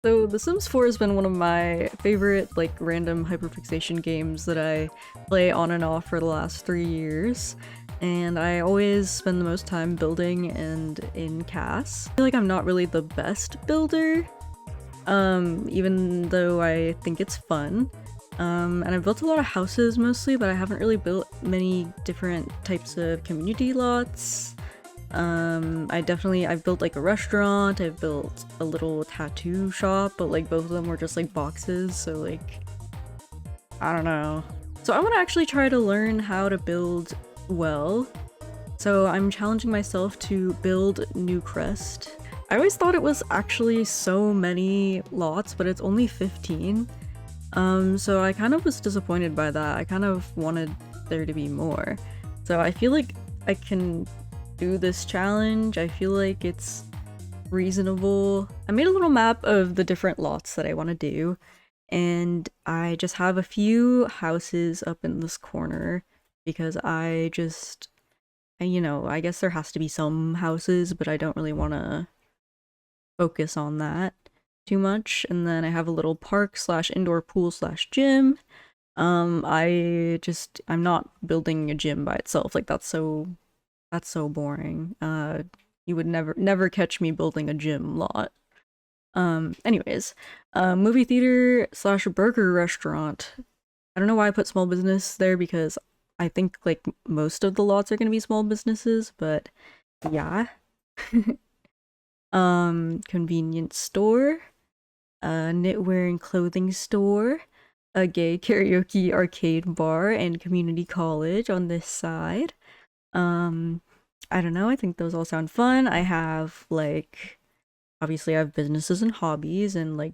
So The Sims 4 has been one of my favorite like random hyperfixation games that I play on and off for the last 3 years, and I always spend the most time building and in CAS. I feel like I'm not really the best builder, even though I think it's fun. And I've built a lot of houses mostly, but I haven't really built many different types of community lots. I've built like a restaurant, I've built a little tattoo shop, but like both of them were just like boxes, so like, I don't know. So I want to actually try to learn how to build well. So I'm challenging myself to build Newcrest. I always thought it was actually so many lots, but it's only 15. So I kind of was disappointed by that. I kind of wanted there to be more. So I feel like I can do this challenge. I feel like it's reasonable. I made a little map of the different lots that I want to do, and I just have a few houses up in this corner because I guess there has to be some houses, but I don't really want to focus on that too much. And then I have a little park slash indoor pool slash gym. I'm not building a gym by itself. Like that's so boring. You would never catch me building a gym lot. Anyways, movie theater slash burger restaurant. I don't know why I put small business there because I think like most of the lots are gonna be small businesses, but yeah. Convenience store, knitwear and clothing store, a gay karaoke arcade bar, and community college on this side. I don't know, I think those all sound fun. I have like, obviously I have businesses and hobbies, and like,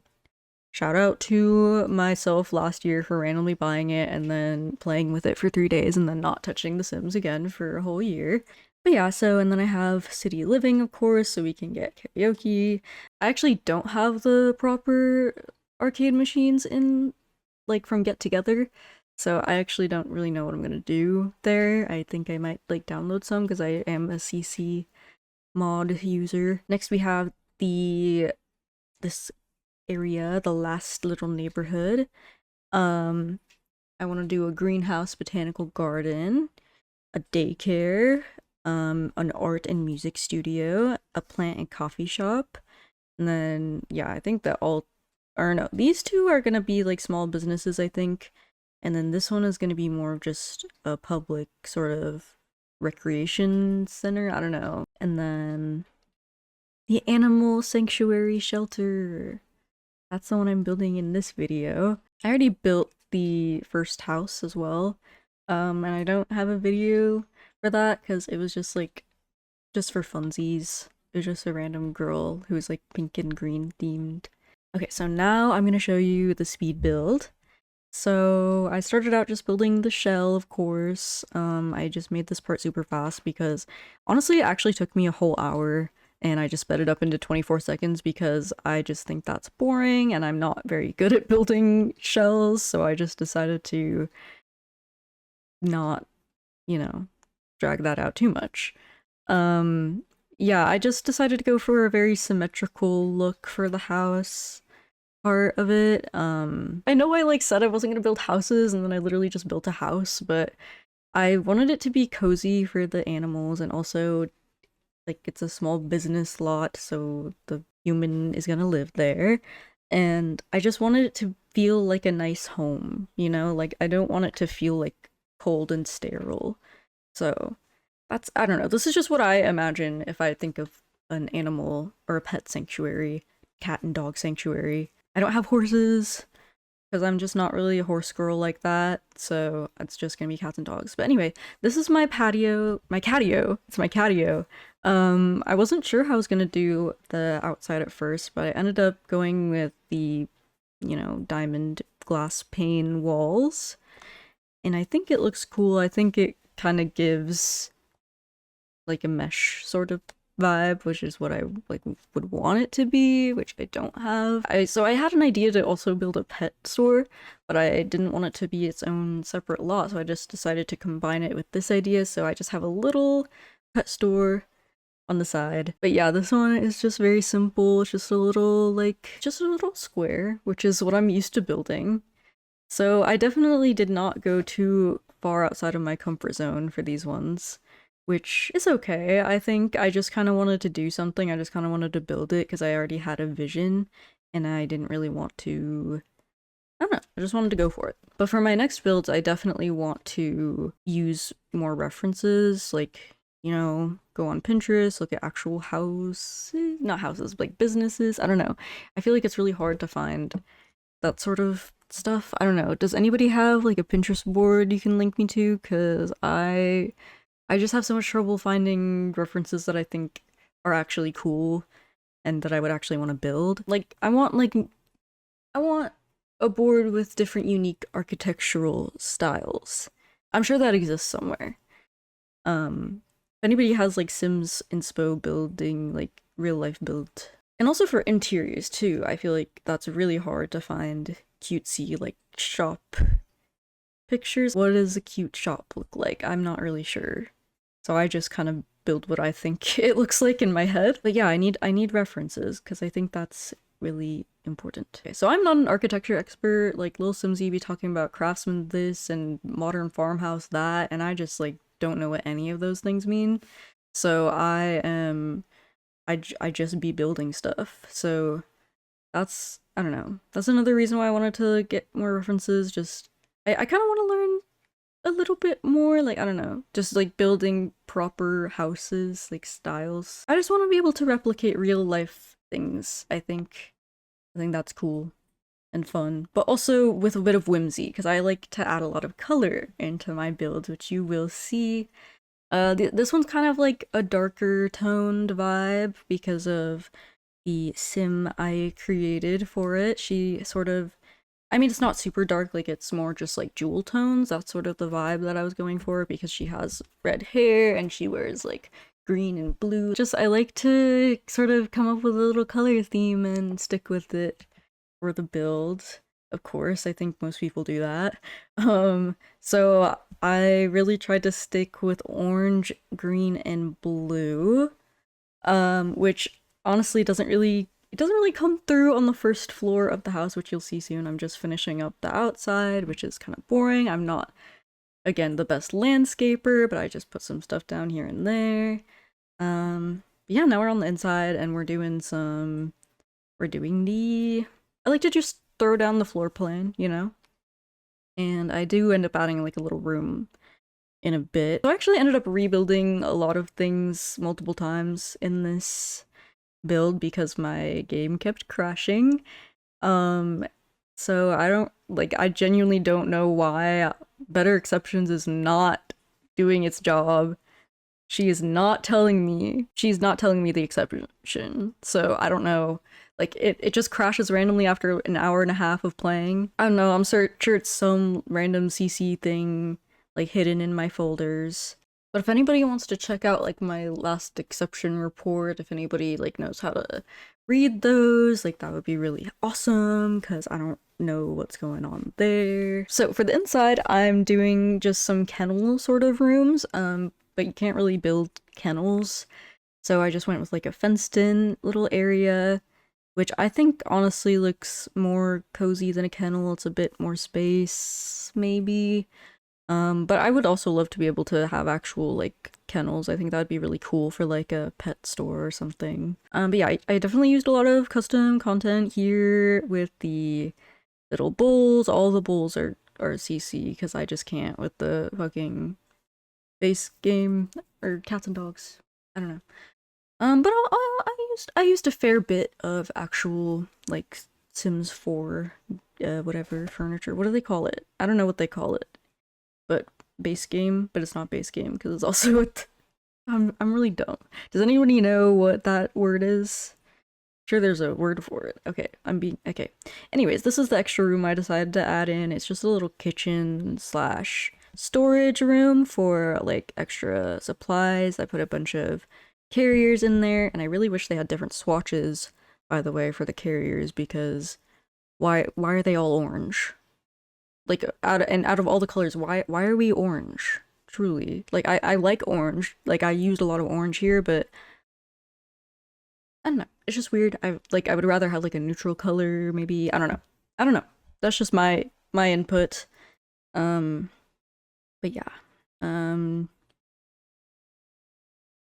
shout out to myself last year for randomly buying it and then playing with it for 3 days and then not touching The Sims again for a whole year. But yeah, and then I have city living, of course, so we can get karaoke. I actually don't have the proper arcade machines in, like, from Get Together, so I actually don't really know what I'm gonna do there. I think I might, like, download some because I am a CC mod user. Next we have this area, the last little neighborhood. I want to do a greenhouse, botanical garden, a daycare, an art and music studio, a plant and coffee shop, and then yeah, I think that these two are gonna be like small businesses, I think, and then this one is gonna be more of just a public sort of recreation center, I don't know. And then the animal sanctuary shelter, that's the one I'm building in this video. I already built the first house as well, and I don't have a video for that because it was just for funsies. It was just a random girl who was like pink and green themed. Okay, so now I'm gonna show you the speed build. So I started out just building the shell, of course. I just made this part super fast because honestly it actually took me a whole hour, and I just sped it up into 24 seconds because I just think that's boring and I'm not very good at building shells, so I just decided to not, drag that out too much. Yeah, I just decided to go for a very symmetrical look for the house part of it. I know I said I wasn't gonna build houses and then I literally just built a house, but I wanted it to be cozy for the animals, and also like it's a small business lot, so the human is gonna live there, and I just wanted it to feel like a nice home, like I don't want it to feel like cold and sterile. So I don't know, this is just what I imagine if I think of an animal or a pet sanctuary, cat and dog sanctuary. I don't have horses because I'm just not really a horse girl like that, so it's just gonna be cats and dogs. But anyway, this is my patio, it's my catio. I wasn't sure how I was gonna do the outside at first, but I ended up going with the, diamond glass pane walls, and I think it looks cool. I think it kind of gives like a mesh sort of vibe, which is what I would want it to be, which I don't have. So I had an idea to also build a pet store, but I didn't want it to be its own separate lot, so I just decided to combine it with this idea. So I just have a little pet store on the side. But yeah, this one is just very simple. It's just a little, like, just a little square, which is what I'm used to building. So I definitely did not go too far outside of my comfort zone for these ones, which is okay. I think I just kind of wanted to do something. I just kind of wanted to build it because I already had a vision and I didn't really want to, I don't know, I just wanted to go for it. But for my next builds, I definitely want to use more references, like, you know, go on Pinterest, look at actual houses, not houses, like businesses. I don't know. I feel like it's really hard to find that sort of stuff. I don't know. Does anybody have like a Pinterest board you can link me to? Because I just have so much trouble finding references that I think are actually cool and that I would actually want to build. Like I want a board with different unique architectural styles. I'm sure that exists somewhere. If anybody has like Sims inspo building, like real life build. And also for interiors too, I feel like that's really hard to find cutesy like shop pictures. What does a cute shop look like? I'm not really sure. So I just kind of build what I think it looks like in my head. But yeah, I need references because I think that's really important. Okay, so I'm not an architecture expert. Like Lil Simsy be talking about craftsman this and modern farmhouse that, and I just like don't know what any of those things mean. So I just be building stuff. So that's, I don't know. That's another reason why I wanted to get more references. Just I kind of want to learn a little bit more, like, I don't know, just like building proper houses, like styles. I just want to be able to replicate real life things. I think that's cool and fun, but also with a bit of whimsy because I like to add a lot of color into my builds, which you will see. This one's kind of like a darker toned vibe because of the sim I created for it. She sort of, I mean, it's not super dark, like it's more just like jewel tones. That's sort of the vibe that I was going for because she has red hair and she wears like green and blue. Just, I like to sort of come up with a little color theme and stick with it for the build. Of course, I think most people do that. So I really tried to stick with orange, green, and blue, which honestly doesn't really come through on the first floor of the house, which you'll see soon. I'm just finishing up the outside, which is kind of boring. I'm not, again, the best landscaper, but I just put some stuff down here and there. Yeah, now we're on the inside and we're doing I like to just throw down the floor plan, you know? And I do end up adding like a little room in a bit. So I actually ended up rebuilding a lot of things multiple times in this build because my game kept crashing. So I genuinely don't know why Better Exceptions is not doing its job. She's not telling me the exception. So I don't know. Like it just crashes randomly after an hour and a half of playing. I don't know, I'm sure it's some random CC thing like hidden in my folders. But if anybody wants to check out like my last exception report, if anybody like knows how to read those, like that would be really awesome because I don't know what's going on there. So for the inside, I'm doing just some kennel sort of rooms, but you can't really build kennels. So I just went with like a fenced in little area, which I think honestly looks more cozy than a kennel. It's a bit more space, maybe. But I would also love to be able to have actual like kennels. I think that'd be really cool for like a pet store or something. But yeah, I definitely used a lot of custom content here with the little bowls. All the bowls are CC because I just can't with the fucking base game or cats and dogs. I don't know. But I used a fair bit of actual like Sims 4 whatever furniture. What do they call it? I don't know what they call it. But base game, but it's not base game because it's also I'm really dumb. Does anybody know what that word is? Sure, there's a word for it. Okay, okay. Anyways, this is the extra room I decided to add in. It's just a little kitchen slash storage room for like extra supplies. I put a bunch of carriers in there, and I really wish they had different swatches, by the way, for the carriers because why are they all orange? Like out of all the colors, why are we orange? Truly, like I like orange. Like I used a lot of orange here, but I don't know. It's just weird. I would rather have like a neutral color, maybe. I don't know. I don't know. That's just my input. Um, but yeah. Um,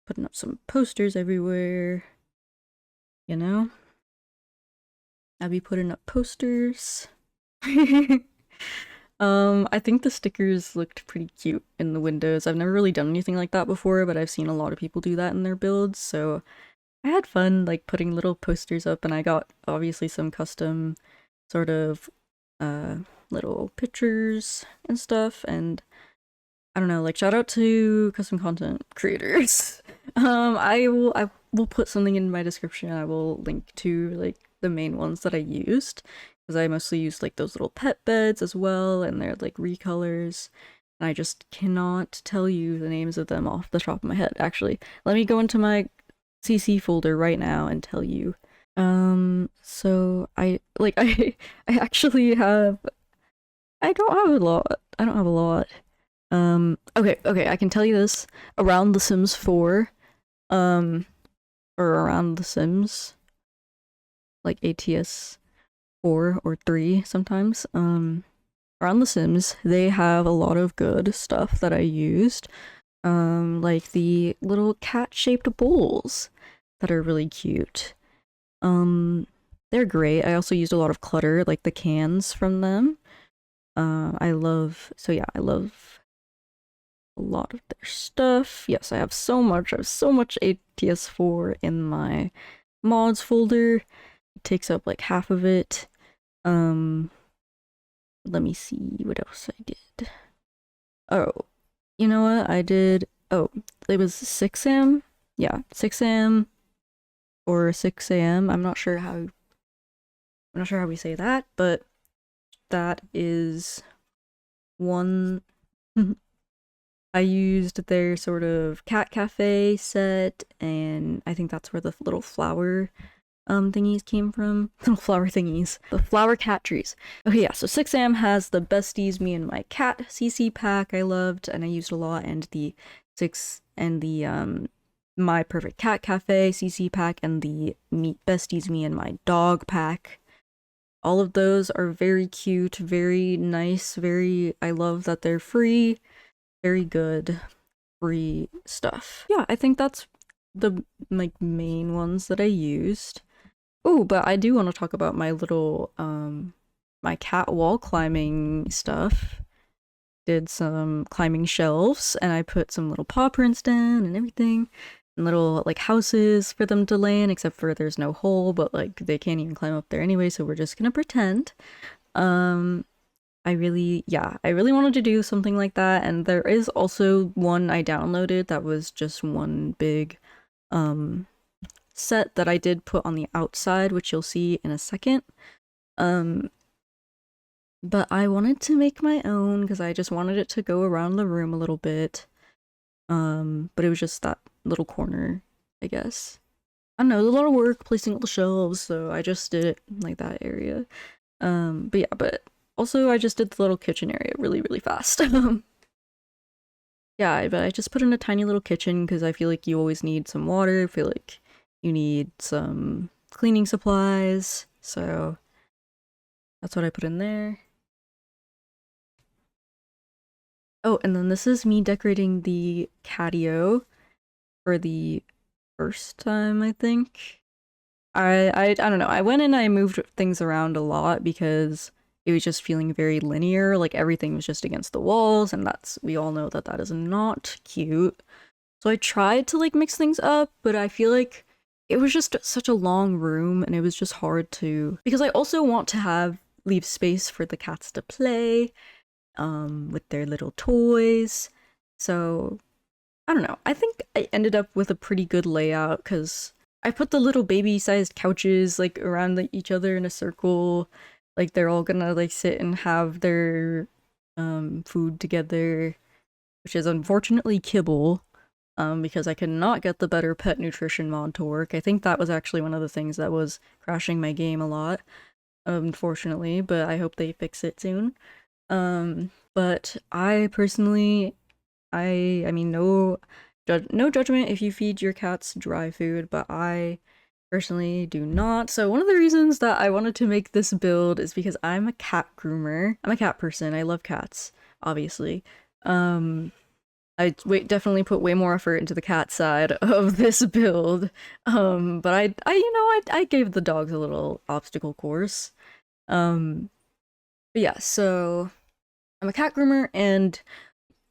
putting up some posters everywhere. You know, I'd be putting up posters. I think the stickers looked pretty cute in the windows. I've never really done anything like that before, but I've seen a lot of people do that in their builds, so I had fun like putting little posters up, and I got obviously some custom sort of uh little pictures and stuff, and I don't know, like shout out to custom content creators. I will put something in my description. I will link to like the main ones that I used because I mostly used like those little pet beds as well, and they're like recolors. And I just cannot tell you the names of them off the top of my head. Actually, let me go into my CC folder right now and tell you. So I actually have I don't have a lot. I don't have a lot. Okay, I can tell you this. Around The Sims 4, um, or around The Sims, like ATS 4 or 3 sometimes, around The Sims, they have a lot of good stuff that I used. Like the little cat-shaped bowls that are really cute. They're great. I also used a lot of clutter, like the cans from them. I love a lot of their stuff. Yes, I have so much. I have so much ATS4 in my mods folder. It takes up like half of it. Um, let me see what else I did. Oh, you know what? I did. Oh, it was 6am. Yeah, 6am or 6am. I'm not sure how we say that, but that is one. I used their sort of cat cafe set, and I think that's where the little flower thingies came from. Little flower thingies. The flower cat trees. Okay, yeah, so 6am has the besties me and my cat CC pack I loved and I used a lot, and the 6 and the my perfect cat cafe CC pack, and the meet besties me and my dog pack. All of those are very cute, very nice, very I love that they're free. Very good free stuff. Yeah, I think that's the like main ones that I used. Oh, but I do want to talk about my little my cat wall climbing stuff. Did some climbing shelves, and I put some little paw prints down and everything. And little like houses for them to land, except for there's no hole, but like they can't even climb up there anyway, so we're just gonna pretend. Um I really wanted to do something like that, and there is also one I downloaded that was just one big um set that I did put on the outside, which you'll see in a second. Um but I wanted to make my own because I just wanted it to go around the room a little bit. But it was just that little corner, I guess. I don't know, there's a lot of work placing all the shelves, so I just did it like that area. But yeah, but also I just did the little kitchen area really, really fast. Yeah, but I just put in a tiny little kitchen because I feel like you always need some water. I feel like you need some cleaning supplies. So that's what I put in there. Oh, and then this is me decorating the catio for the first time, I think. I don't know. I went and I moved things around a lot because it was just feeling very linear. Like everything was just against the walls, and we all know that that is not cute. So I tried to like mix things up, but I feel like it was just such a long room, and it was just hard to, because I also want to leave space for the cats to play with their little toys. So I don't know. I think I ended up with a pretty good layout because I put the little baby-sized couches like around each other in a circle. Like they're all gonna like sit and have their food together, which is unfortunately kibble. Because I could not get the better pet nutrition mod to work. I think that was actually one of the things that was crashing my game a lot, unfortunately, but I hope they fix it soon. But I personally, I mean, no judgment if you feed your cats dry food, but I Personally, do not. So one of the reasons that I wanted to make this build is because I'm a cat groomer. I'm a cat person. I love cats, obviously. Um, definitely put way more effort into the cat side of this build. But I gave the dogs a little obstacle course. But yeah, so I'm a cat groomer, and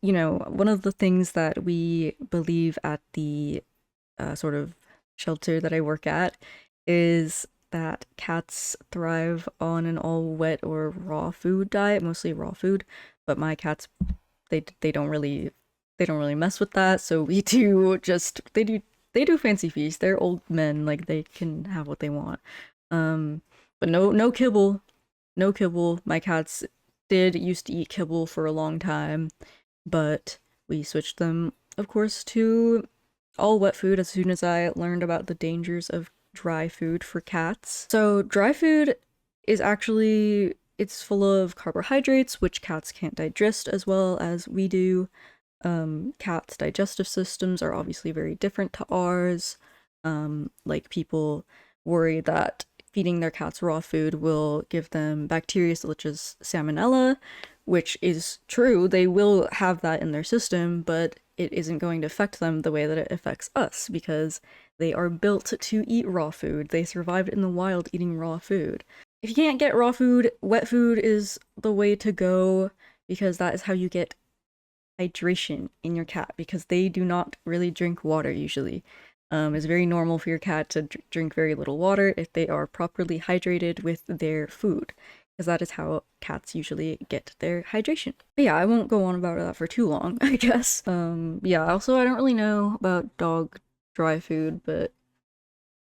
one of the things that we believe at the sort of shelter that I work at is that cats thrive on an all wet or raw food diet, mostly raw food. But my cats, they don't really mess with that. So we do just they do fancy feasts. They're old men, like they can have what they want. Um, but no kibble, no kibble. My cats did used to eat kibble for a long time, but we switched them, of course, to all wet food as soon as I learned about the dangers of dry food for cats. So dry food is actually, it's full of carbohydrates, which cats can't digest as well as we do. Cats' digestive systems are obviously very different to ours. Like people worry that feeding their cats raw food will give them bacteria such as salmonella, which is true. They will have that in their system, but it isn't going to affect them the way that it affects us because they are built to eat raw food. They survived in the wild eating raw food. If you can't get raw food, wet food is the way to go because that is how you get hydration in your cat because they do not really drink water usually. It's very normal for your cat to drink very little water if they are properly hydrated with their food, because that is how cats usually get their hydration. But yeah, I won't go on about that for too long, I guess. Yeah, also I don't really know about dog dry food, but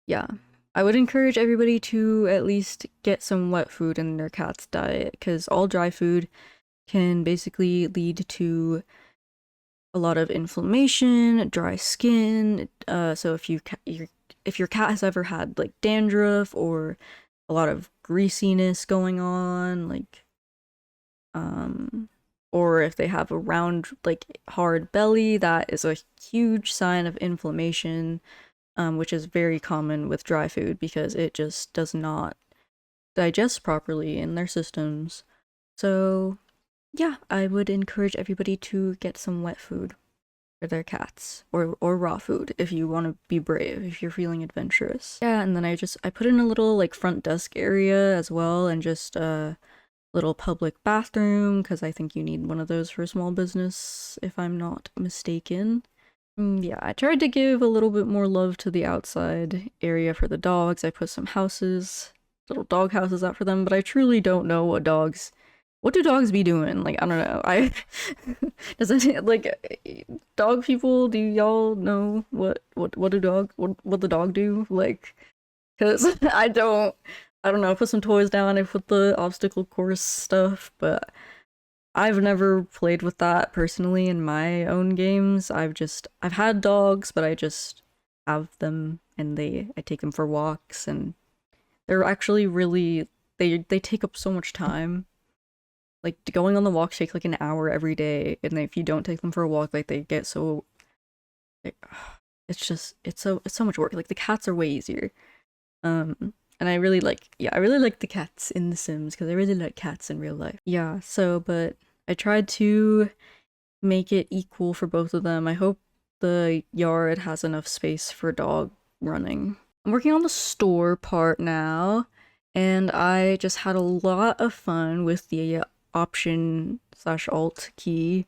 yeah. I would encourage everybody to at least get some wet food in their cat's diet, because all dry food can basically lead to a lot of inflammation, dry skin. So if your cat has ever had like dandruff or a lot of greasiness going on, like or if they have a round like hard belly, that is a huge sign of inflammation, which is very common with dry food because it just does not digest properly in their systems. So yeah, I would encourage everybody to get some wet food for their cats, or raw food if you want to be brave, if you're feeling adventurous. Yeah, and then I put in a little like front desk area as well, and just a little public bathroom because I think you need one of those for a small business if I'm not mistaken. Yeah, I tried to give a little bit more love to the outside area for the dogs. I put some houses, little dog houses out for them, but I truly don't know what do dogs be doing? Like, I don't know. Does it, like, dog people, do y'all know what the dog do? Like, cause I don't know, put some toys down, I put the obstacle course stuff, but I've never played with that personally in my own games. I've had dogs, but I just have them and I take them for walks, and they're actually really, they take up so much time. Like going on the walks take like an hour every day, and if you don't take them for a walk, like they get so like, it's so much work. Like the cats are way easier. And I really like the cats in The Sims because I really like cats in real life. Yeah, so but I tried to make it equal for both of them. I hope the yard has enough space for dog running. I'm working on the store part now, and I just had a lot of fun with the option slash alt key,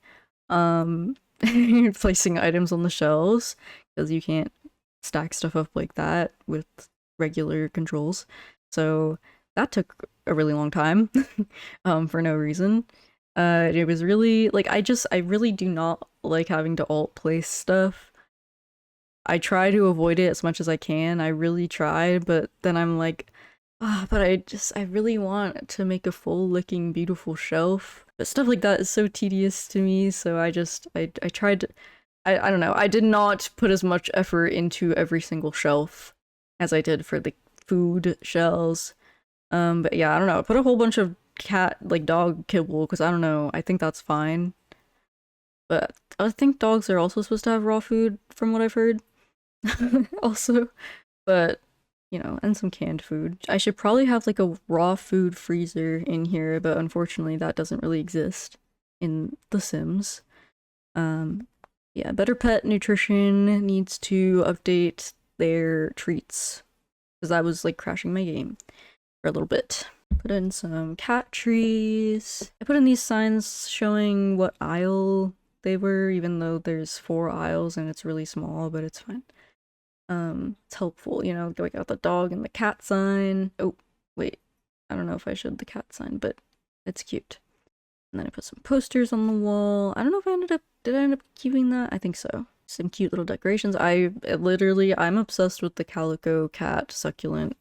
placing items on the shelves because you can't stack stuff up like that with regular controls. So that took a really long time, for no reason. It was really like I really do not like having to alt place stuff. I try to avoid it as much as I can. I really try, but then I'm like, but I really want to make a full looking beautiful shelf. But stuff like that is so tedious to me, so I tried to, I don't know, I did not put as much effort into every single shelf as I did for the food shelves. But yeah, I don't know, I put a whole bunch of like dog kibble, because I don't know, I think that's fine. But I think dogs are also supposed to have raw food from what I've heard. Also, but you know, and some canned food. I should probably have like a raw food freezer in here, but unfortunately that doesn't really exist in The Sims. Yeah, Better Pet Nutrition needs to update their treats because I was like crashing my game for a little bit. Put in some cat trees. I put in these signs showing what aisle they were, even though there's 4 aisles and it's really small, but it's fine. It's helpful, you know, we got the dog and the cat sign. Oh, wait, I don't know if I showed the cat sign, but it's cute. And then I put some posters on the wall. I don't know if did I end up keeping that? I think so. Some cute little decorations. I'm obsessed with the calico cat succulent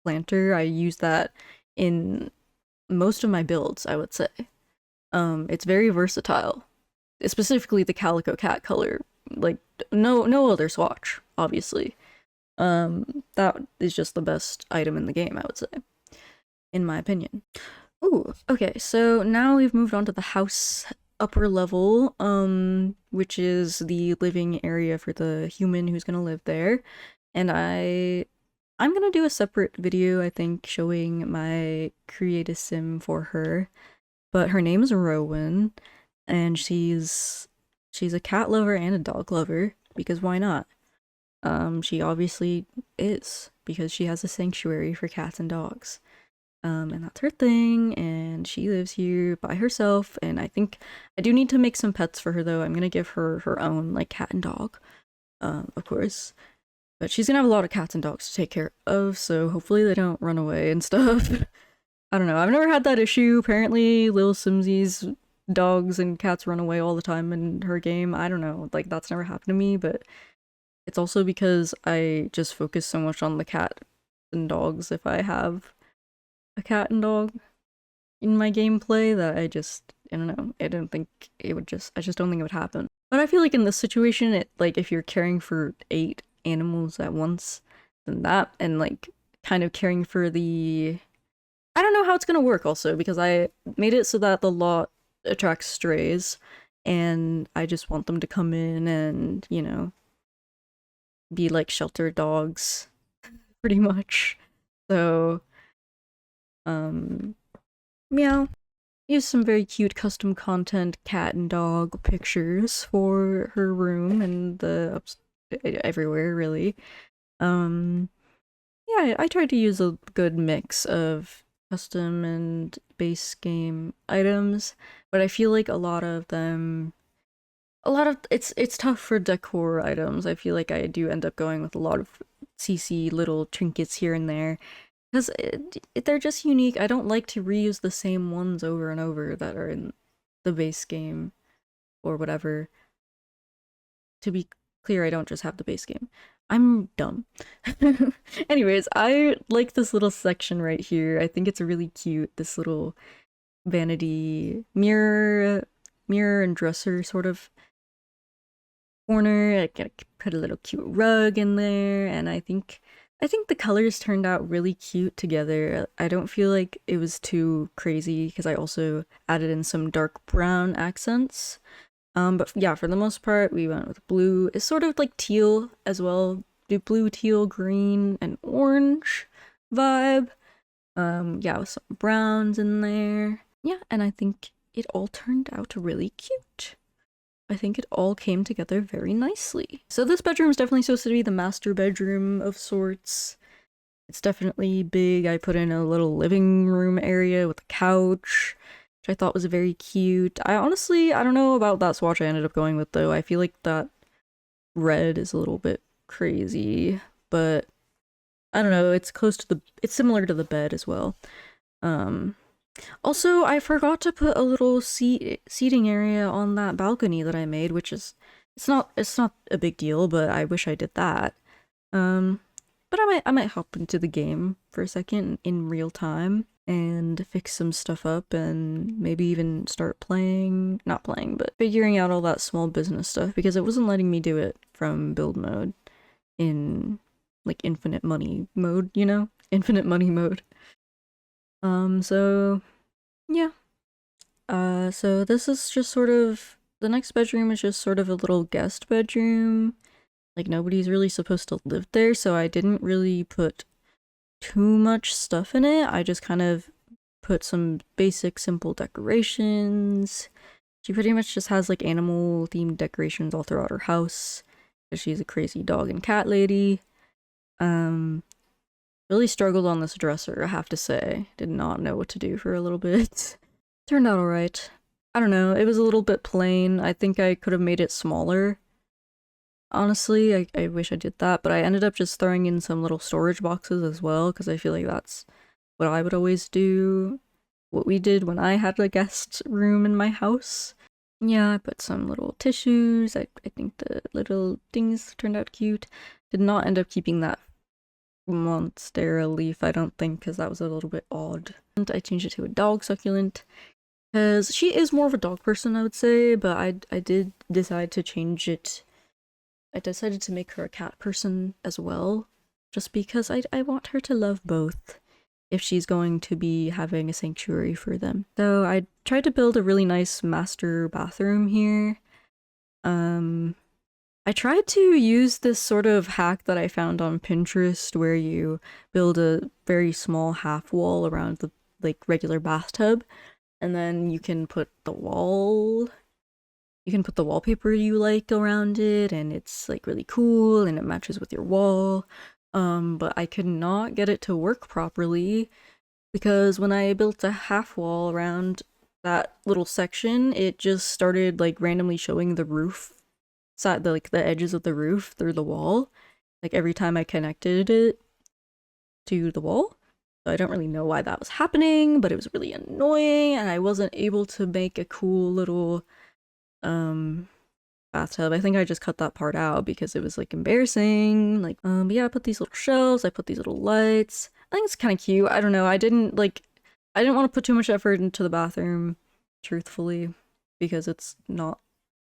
planter. I use that in most of my builds, I would say. It's very versatile. Specifically the calico cat color. Like, no other swatch, obviously. That is just the best item in the game, I would say. In my opinion. Ooh, okay, so now we've moved on to the house upper level, which is the living area for the human who's gonna live there. And I'm gonna do a separate video, I think, showing my create a sim for her. But her name is Rowan, and she's a cat lover and a dog lover, because why not? She obviously is, because she has a sanctuary for cats and dogs. And that's her thing, and she lives here by herself, and I think I do need to make some pets for her, though. I'm gonna give her her own, like, cat and dog, of course. But she's gonna have a lot of cats and dogs to take care of, so hopefully they don't run away and stuff. I don't know, I've never had that issue. Apparently Lil Simsy's dogs and cats run away all the time in her game. I don't know, like, that's never happened to me, but it's also because I just focus so much on the cat and dogs if I have a cat and dog in my gameplay that I don't know, I don't think it would I just don't think it would happen. But I feel like in this situation, like, if you're caring for 8 animals at once, then that, and like kind of caring for I don't know how it's gonna work also, because I made it so that the lot attracts strays, and I just want them to come in and, you know, be like shelter dogs, pretty much. So, meow. Use some very cute custom content cat and dog pictures for her room and everywhere, really. Yeah, I tried to use a good mix of custom and base game items, but I feel like a lot of it's tough for decor items. I feel like I do end up going with a lot of CC little trinkets here and there, because they're just unique. I don't like to reuse the same ones over and over that are in the base game or whatever. To be clear, I don't just have the base game. I'm dumb. Anyways, I like this little section right here. I think it's really cute. This little vanity mirror and dresser sort of corner. I can put a little cute rug in there, and I think the colors turned out really cute together. I don't feel like it was too crazy because I also added in some dark brown accents. But yeah, for the most part, we went with blue. It's sort of like teal as well. Do blue, teal, green, and orange vibe. Yeah, with some browns in there. Yeah, and I think it all turned out really cute. I think it all came together very nicely. So this bedroom is definitely supposed to be the master bedroom of sorts. It's definitely big. I put in a little living room area with a couch, which I thought was very cute. I don't know about that swatch I ended up going with, though. I feel like that red is a little bit crazy, but I don't know, it's similar to the bed as well. Also, I forgot to put a little seating area on that balcony that I made, which is it's not a big deal, but I wish I did that. But I might hop into the game for a second in real time and fix some stuff up and maybe even start not playing, but figuring out all that small business stuff, because it wasn't letting me do it from build mode in like infinite money mode, you know? Infinite money mode. So yeah. So this is just sort of, the next bedroom is just sort of a little guest bedroom. Like, nobody's really supposed to live there, so I didn't really put too much stuff in it. I just kind of put some basic simple decorations. She pretty much just has like animal themed decorations all throughout her house because she's a crazy dog and cat lady. Really struggled on this dresser, I have to say. Did not know what to do for a little bit. Turned out alright. I don't know, it was a little bit plain. I think I could have made it smaller. Honestly, I wish I did that, but I ended up just throwing in some little storage boxes as well, because I feel like that's what I would always do. What we did when I had a guest room in my house. Yeah, I put some little tissues. I think the little things turned out cute. Did not end up keeping that monstera leaf, I don't think, because that was a little bit odd. And I changed it to a dog succulent because she is more of a dog person, I would say, but I did decide to change it. I decided to make her a cat person as well, just because I want her to love both if she's going to be having a sanctuary for them. So I tried to build a really nice master bathroom here. I tried to use this sort of hack that I found on Pinterest where you build a very small half wall around the like regular bathtub, and then you can put the wallpaper you like around it, and it's like really cool and it matches with your wall. But I could not get it to work properly because when I built a half wall around that little section, it just started like randomly showing the roof side, the edges of the roof through the wall, like every time I connected it to the wall. So I don't really know why that was happening, but it was really annoying, and I wasn't able to make a cool little bathtub. I think I just cut that part out because it was like embarrassing. Like, but yeah, I put these little shelves, I put these little lights. I think it's kind of cute. I don't know. I didn't want to put too much effort into the bathroom, truthfully, because it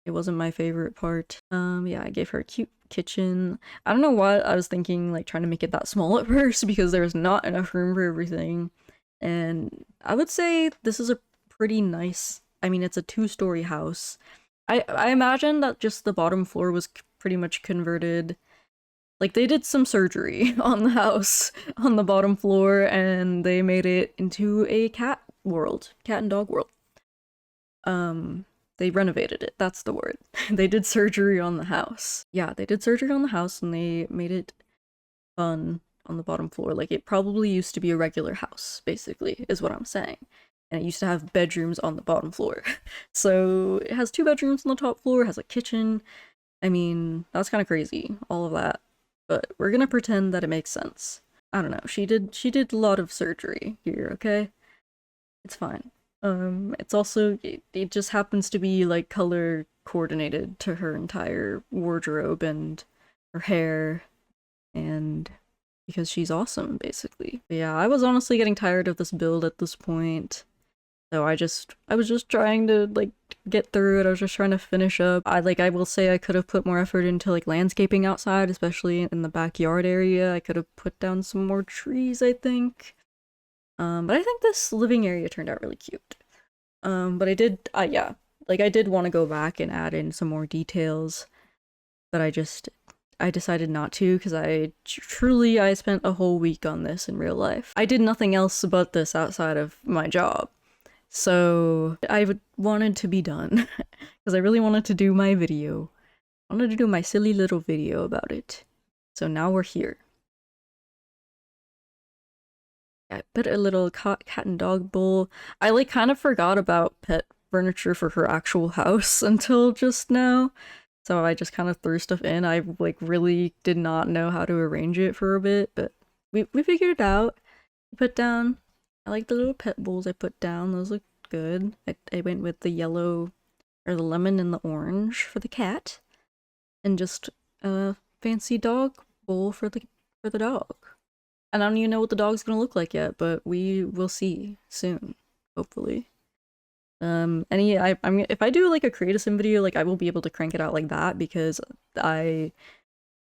wasn't my favorite part. Yeah, I gave her a cute kitchen. I don't know what I was thinking, like trying to make it that small at first because there was not enough room for everything. And I would say this is a pretty nice, I mean, it's a 2-story house. I imagine that just the bottom floor was pretty much converted. Like they did some surgery on the house on the bottom floor and they made it into a cat and dog world. They renovated it, that's the word. They did surgery on the house. Yeah, they did surgery on the house and they made it fun on the bottom floor. Like it probably used to be a regular house, basically, is what I'm saying. And it used to have bedrooms on the bottom floor. So it has 2 bedrooms on the top floor, has a kitchen. I mean, that's kind of crazy, all of that. But we're gonna pretend that it makes sense. I don't know, she did a lot of surgery here, okay? It's fine. It's also, it just happens to be like color coordinated to her entire wardrobe and her hair, and because she's awesome, basically. But yeah, I was honestly getting tired of this build at this point. So I was just trying to like get through it. I was just trying to finish up. I will say I could have put more effort into like landscaping outside, especially in the backyard area. I could have put down some more trees, I think. But I think this living area turned out really cute. But yeah, like I did want to go back and add in some more details, but I decided not to because I spent a whole week on this in real life. I did nothing else but this outside of my job. So wanted to be done because I really wanted to do my video. I wanted to do my silly little video about it. So now we're here. I put a little cat and dog bowl. I like kind of forgot about pet furniture for her actual house until just now. So I just kind of threw stuff in. I like really did not know how to arrange it for a bit, but we figured it out. I like the little pet bowls I put down. Those look good. I went with the yellow or the lemon and the orange for the cat, and just a fancy dog bowl for the dog. And I don't even know what the dog's gonna look like yet, but we will see soon, hopefully. If I do like a create a sim video, like I will be able to crank it out like that because I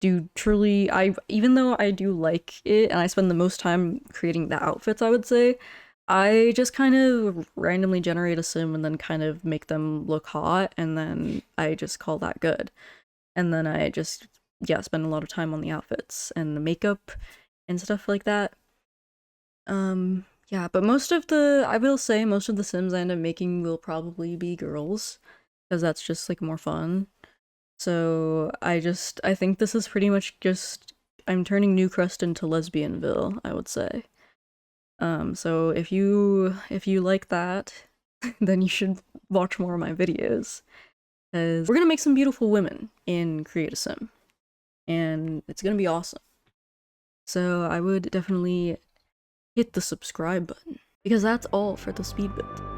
do truly, even though I do like it and I spend the most time creating the outfits, I would say, I just kind of randomly generate a sim and then kind of make them look hot, and then I just call that good. And then I just, yeah, spend a lot of time on the outfits and the makeup and stuff like that. Yeah, but I will say most of the Sims I end up making will probably be girls, because that's just like more fun. So I think this is pretty much just, I'm turning Newcrest into Lesbianville, I would say. So if you like that, then you should watch more of my videos, because we're gonna make some beautiful women in Create a Sim, and it's gonna be awesome. So I would definitely hit the subscribe button, because that's all for the speed bit.